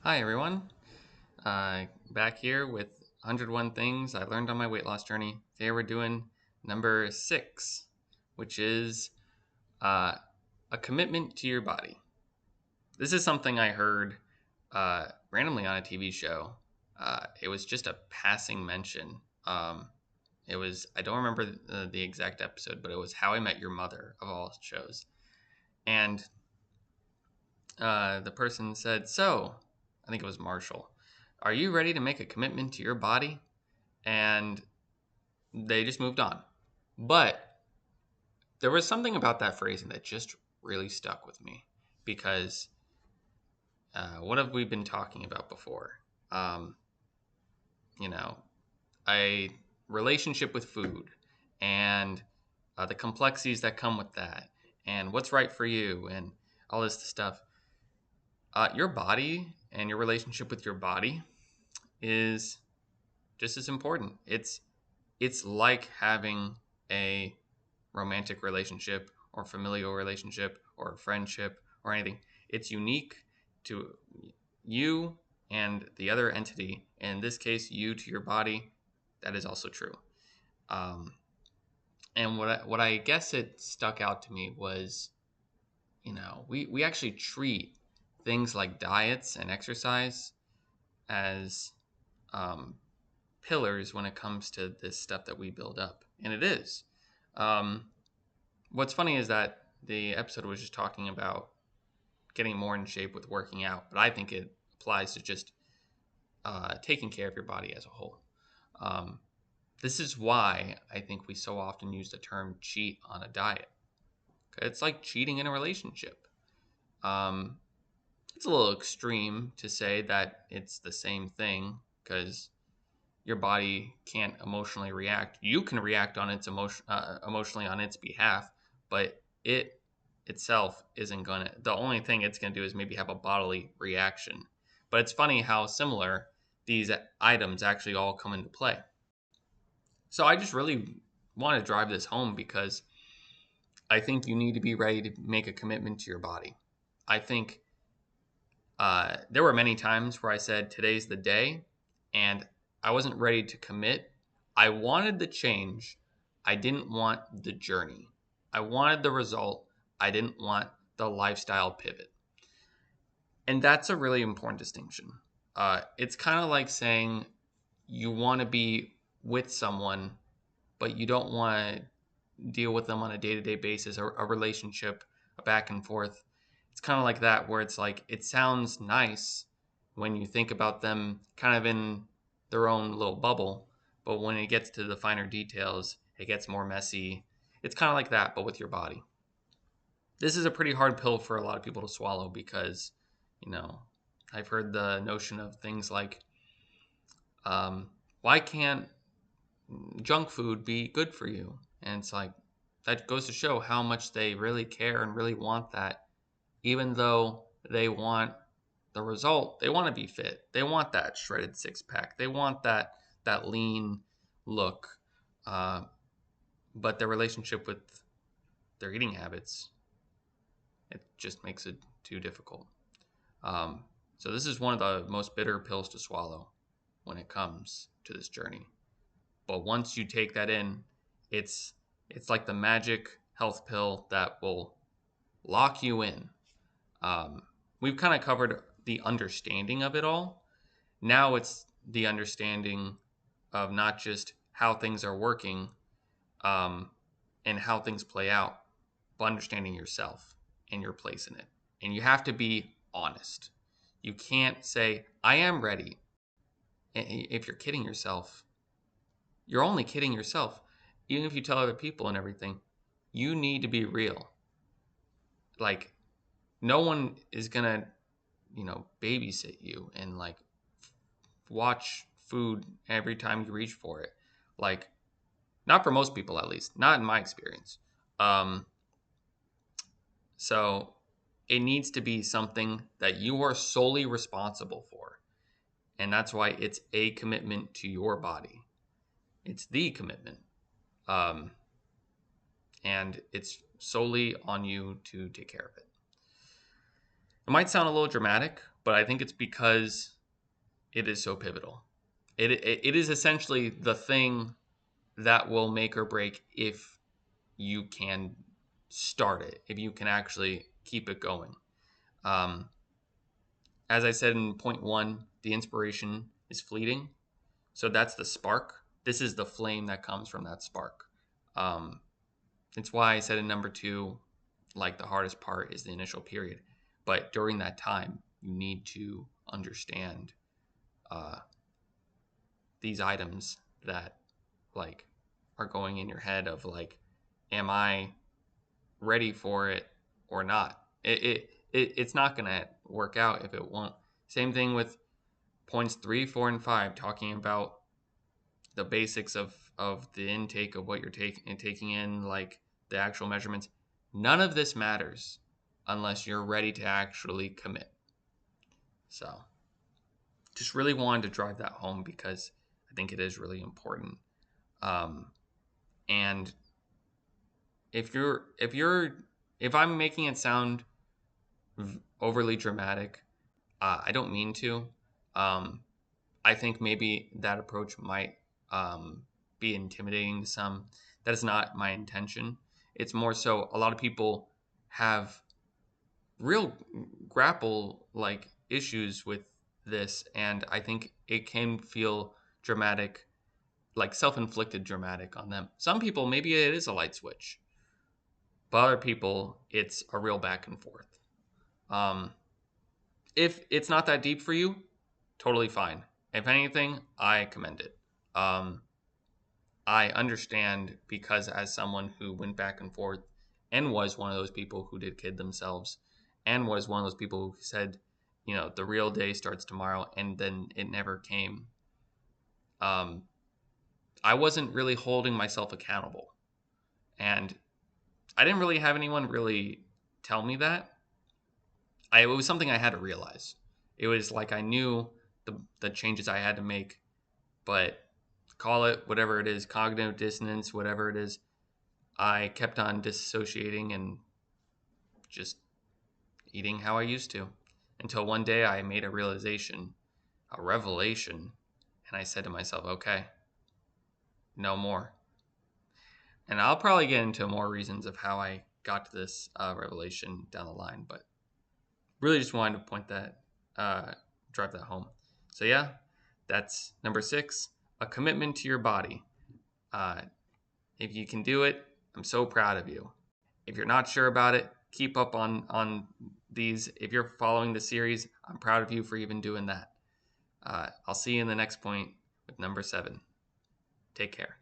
Hi, everyone. Back here with 101 Things I Learned on My Weight Loss Journey. Today we're doing number 6, which is uh, a commitment to your body. This is something I heard randomly on a TV show. It was just a passing mention. I don't remember the exact episode, but it was How I Met Your Mother, of all shows. And the person said, "So, I think it was Marshall, are you ready to make a commitment to your body?" And they just moved on. But there was something about that phrasing that just really stuck with me because what have we been talking about before? Um, you know, a relationship with food and the complexities that come with that and what's right for you and all this stuff. Your body and your relationship with your body is just as important. It's like having a romantic relationship or familial relationship or friendship or anything. It's unique to you and the other entity. In this case, you to your body. That is also true. Um, and what I guess it stuck out to me was, we actually treat things like diets and exercise as um, pillars when it comes to this stuff that we build up, and it is. Um, what's funny is that the episode was just talking about getting more in shape with working out, but I think it applies to just taking care of your body as a whole. Um, this is why I think we so often use the term cheat on a diet. It's like cheating in a relationship. Um, it's a little extreme to say that it's the same thing because your body can't emotionally react. You can react on its emotionally on its behalf, but it itself isn't gonna. The only thing it's gonna do is maybe have a bodily reaction. But it's funny how similar these items actually all come into play. So I just really want to drive this home because I think you need to be ready to make a commitment to your body. I think there were many times where I said, today's the day, and I wasn't ready to commit. I wanted the change. I didn't want the journey. I wanted the result. I didn't want the lifestyle pivot. And that's a really important distinction. It's kind of like saying you want to be with someone, but you don't want to deal with them on a day to day basis or a relationship, a back and forth. It's kind of like that, where it's like it sounds nice when you think about them kind of in their own little bubble, but when it gets to the finer details, it gets more messy. It's kind of like that, but with your body. This is a pretty hard pill for a lot of people to swallow because, you know, I've heard the notion of things like, why can't junk food be good for you? And it's like, that goes to show how much they really care and really want that, even though they want the result. They want to be fit. They want that shredded six pack. They want that lean look. Uh, but their relationship with their eating habits, it just makes it too difficult. Um, so this is one of the most bitter pills to swallow when it comes to this journey. But once you take that in, it's it's like the magic health pill that will lock you in. Um, we've kind of covered the understanding of it all. Now it's the understanding of not just how things are working um, and how things play out, but understanding yourself and your place in it. And you have to be honest. You can't say, I am ready. If you're kidding yourself, you're only kidding yourself. Even if you tell other people and everything, you need to be real. Like, no one is gonna, babysit you and like watch food every time you reach for it. Like, not for most people, at least, not in my experience. Um, so it needs to be something that you are solely responsible for. And that's why it's a commitment to your body. It's the commitment. Um, and it's solely on you to take care of it. It might sound a little dramatic, but I think it's because it is so pivotal. It is essentially the thing that will make or break if you can start it, if you can actually keep it going. Um, as I said in point one, the inspiration is fleeting. So that's the spark. This is the flame that comes from that spark. Um, it's why I said in number two, like the hardest part is the initial period. But during that time, you need to understand uh, these items that like are going in your head of like, am I ready for it or not? It's not gonna work out if it won't. Same thing with points 3, 4, and 5, talking about the basics of the intake of what you're taking in, like the actual measurements. None of this matters unless you're ready to actually commit. So just really wanted to drive that home because I think it is really important. Um, and if I'm making it sound overly dramatic, I don't mean to. Um, I think maybe that approach might be intimidating to some. That is not my intention. It's more so a lot of people have real grapple like issues with this, and I think it can feel dramatic, like self-inflicted dramatic on them. Some people maybe it is a light switch, but other people it's a real back and forth. Um, if it's not that deep for you, totally fine. If anything, I commend it. Um, I understand because as someone who went back and forth and was one of those people who did kid themselves and was one of those people who said, the real day starts tomorrow and then it never came. Um, I wasn't really holding myself accountable. And I didn't really have anyone really tell me that. It was something I had to realize. It was like I knew the changes I had to make, but call it whatever it is, cognitive dissonance, whatever it is, I kept on disassociating and just eating how I used to until one day I made a realization, a revelation, and I said to myself, okay, no more. And I'll probably get into more reasons of how I got to this revelation down the line, but really just wanted to uh, drive that home. So, yeah, that's number 6, a commitment to your body. Uh, if you can do it, I'm so proud of you. If you're not sure about it, keep up on these. If you're following the series, I'm proud of you for even doing that. I'll see you in the next point with number 7. Take care.